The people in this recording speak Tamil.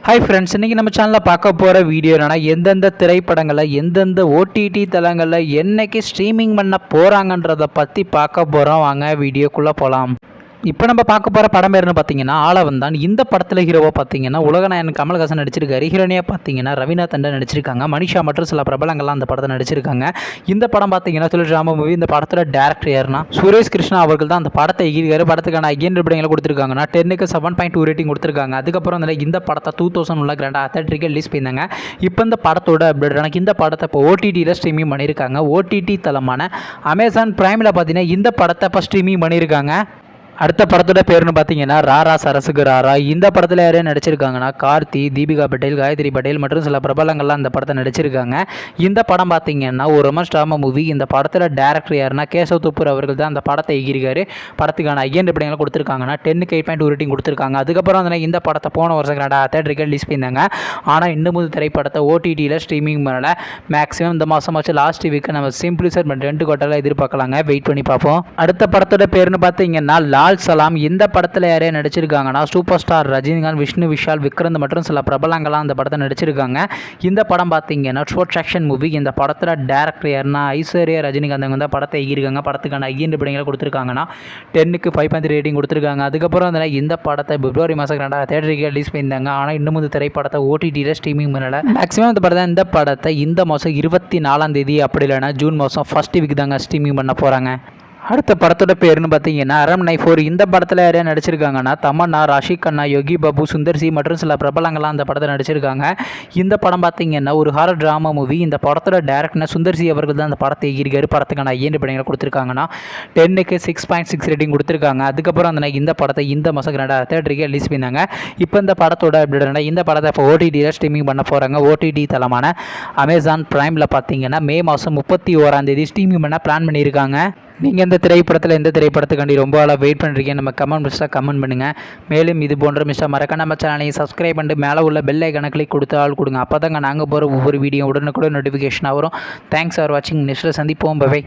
ஹாய் ஃப்ரெண்ட்ஸ், இன்றைக்கி நம்ம சேனலில் பார்க்க போகிற வீடியோ என்னென்னா, எந்தெந்த திரைப்படங்களில் எந்தெந்த ஓடிடி தளங்களில் என்னைக்கு ஸ்ட்ரீமிங் பண்ண போகிறாங்கன்றதை பற்றி பார்க்க போகிறோம். வாங்க வீடியோக்குள்ளே போகலாம். இப்போ நம்ம பார்க்க போகிற படம் பேருன்னு பார்த்தீங்கன்னா ஆளவந்தான். இந்த படத்தில் ஹீரோவாக பார்த்தீங்கன்னா உலகநாயகன் கமல்ஹாசன் நடிச்சிருக்காரு. ஹீரோனியாக பார்த்தீங்கன்னா ரவீனா டண்டன் நடிச்சிருக்காங்க. மனிஷா மற்றும் சில பிரபலங்கள்லாம் அந்த படத்தை நடிச்சிருக்காங்க. இந்த படம் பார்த்தீங்கன்னா சொல்லி ட்ராமா மூவி. இந்த படத்தோட டேரக்டர் யாருன்னா சுரேஷ் கிருஷ்ணா அவர்கள் தான் அந்த படத்தை எகிரிக்காரு. படத்துக்கான ஐயன் ரேட்டிங்களை கொடுத்துருக்காங்கன்னா 10க்கு 7.2 ரேட்டிங் கொடுத்துருக்காங்க. அதுக்கப்புறம் இந்த படத்தை 2001 கிராண்டாக தேட்டருக்கு ரிலீஸ் பண்ணியிருந்தாங்க. இப்போ இந்த படத்தோட அப்டேட் எனக்கு இந்த படத்தை இப்போ ஓடிடியில் ஸ்ட்ரீமிங் பண்ணியிருக்காங்க. ஓடிடி தளமான அமேசான் பிரைமில் பார்த்தீங்கன்னா இந்த படத்தை இப்போ ஸ்ட்ரீமிங் பண்ணியிருக்காங்க. அடுத்த படத்தோட பேருன்னு பார்த்தீங்கன்னா ராரா சரசுக்கு ராரா. இந்த படத்தில் யாரையும் நடிச்சிருக்காங்கன்னா கார்த்தி, தீபிகா பட்டேல், காயத்ரி பட்டேல் மற்றும் சில பிரபலங்கள்லாம் இந்த படத்தை நடிச்சிருக்காங்க. இந்த படம் பார்த்தீங்கன்னா ஒரு ரொமான்ஸ் ட்ராமா மூவி. இந்த படத்தில் டேரக்டர் யாருன்னா கேசவ் துப்பூர் அவர்கள் தான் அந்த படத்தை எகிரிக்காரு. படத்துக்கான ஐயன் ரேட்டிங்களை கொடுத்துருக்காங்கன்னா 10க்கு 8.2 ரேட்டிங் கொடுத்துருக்காங்க. அதுக்கப்புறம் இந்த படத்தை போன வருஷம் தேட்டருக்கு ரிலீஸ் பண்ணியிருந்தாங்க. ஆனால் இன்னும் திரைப்படத்தை ஓடிடியில் ஸ்ட்ரீமிங் பண்ணல. மேக்ஸிமம் இந்த மாதமாச்சு லாஸ்ட் வீக்கு நம்ம சிம்பிளி சார் 2 கோட்டால எதிர்பார்க்கலாங்க. வெயிட் பண்ணி பார்ப்போம். அடுத்த படத்தோட பேருன்னு பார்த்தீங்கன்னா லால் சலாம். இந்த படத்தில் யாரே நடிச்சிருக்காங்கன்னா சூப்பர் ஸ்டார் ரஜினிகாந்த், விஷ்ணு விஷால், விக்ரந்த் மற்றும் சில பிரபலங்கள்லாம் அந்த படத்தை நடிச்சிருக்காங்க. இந்த படம் பார்த்தீங்கன்னா ஷோர்ட் ஆக்ஷன் மூவி. இந்த படத்தில் டேரக்டர் யாருன்னா ஐஸ்வர்யா ரஜினிகாந்த் வந்து படத்தை எகிருக்காங்க. படத்துக்கான ஐயன் ரேட்டிங்களை கொடுத்துருக்காங்கன்னா 10க்கு 5.3 ரேட்டிங் கொடுத்துருக்காங்க. அதுக்கப்புறம் இந்த படத்தை பிப்ரவரி மாதம் தேட்டருக்கு ரிலீஸ் பண்ணியிருந்தாங்க. ஆனால் இன்னும் திரைப்படத்தை ஓடிடியில் ஸ்ட்ரீமிங் பண்ணல. மேக்ஸிமம் இந்த படத்தை இந்த மாதம் 24ஆம் தேதி அப்படி இல்லைன்னா ஜூன் மாதம் ஃபர்ஸ்ட் வீக் தாங்க ஸ்ட்ரீமிங் பண்ண போகிறாங்க. அடுத்த படத்தோட பேருன்னு பார்த்தீங்கன்னா அரண்மனை 4. இந்த படத்தில் யாரையா நடிச்சிருக்காங்கன்னா தமன்னா, ராஷிக் கண்ணா, யோகி பாபு, சுந்தர் சி மற்றும் சில பிரபலங்கள்லாம் அந்த படத்தை நடிச்சிருக்காங்க. இந்த படம் பார்த்தீங்கன்னா ஒரு ஹாரர் ட்ராமா மூவி. இந்த படத்தோட டேரக்டர் சுந்தர் சி அவர்கள் தான் அந்த படத்தை எகிரிக்காரு. படத்துக்கான ஐயன் ரேட்டிங்களை கொடுத்துருக்காங்கன்னா 10க்கு 6.6 ரேட்டிங் கொடுத்துருக்காங்க. அதுக்கப்புறம் இந்த படத்தை இந்த மாதம் தேட்டருக்கு ரிலீஸ் பண்ணாங்க. இப்போ இந்த படத்தோட அப்டேட் இந்த படத்தை இப்போ ஓடிடியில் ஸ்ட்ரீமிங் பண்ண போகிறாங்க. ஓடிடி தளமான அமேசான் பிரைமில் பார்த்தீங்கன்னா மே மாதம் 31ஆம் தேதி ஸ்ட்ரீமிங் பண்ண பிளான் பண்ணியிருக்காங்க. நீங்கள் இந்த திரைப்படத்தில் எந்த திரைப்படத்துக்காண்டி ரொம்ப ஆளாக வெயிட் பண்ணுறீங்க நம்ம கமெண்ட் பண்ணுங்கள். மேலும் இது போன்ற மறக்க நம்ம சேனலையும் சப்ஸ்கிரைப் பண்ணிட்டு மேலே உள்ள பெல் ஐக்கானை கிளிக் கொடுத்து ஆள் கொடுங்க. அப்போ தாங்க நாங்கள் போகிற ஒவ்வொரு வீடியோ உடனுக்குடன் நோட்டிஃபிகேஷனாக வரும். தேங்க்ஸ் ஃபார் வாட்சிங். நெக்ஸ்ட்டில் சந்திப்போம். பை.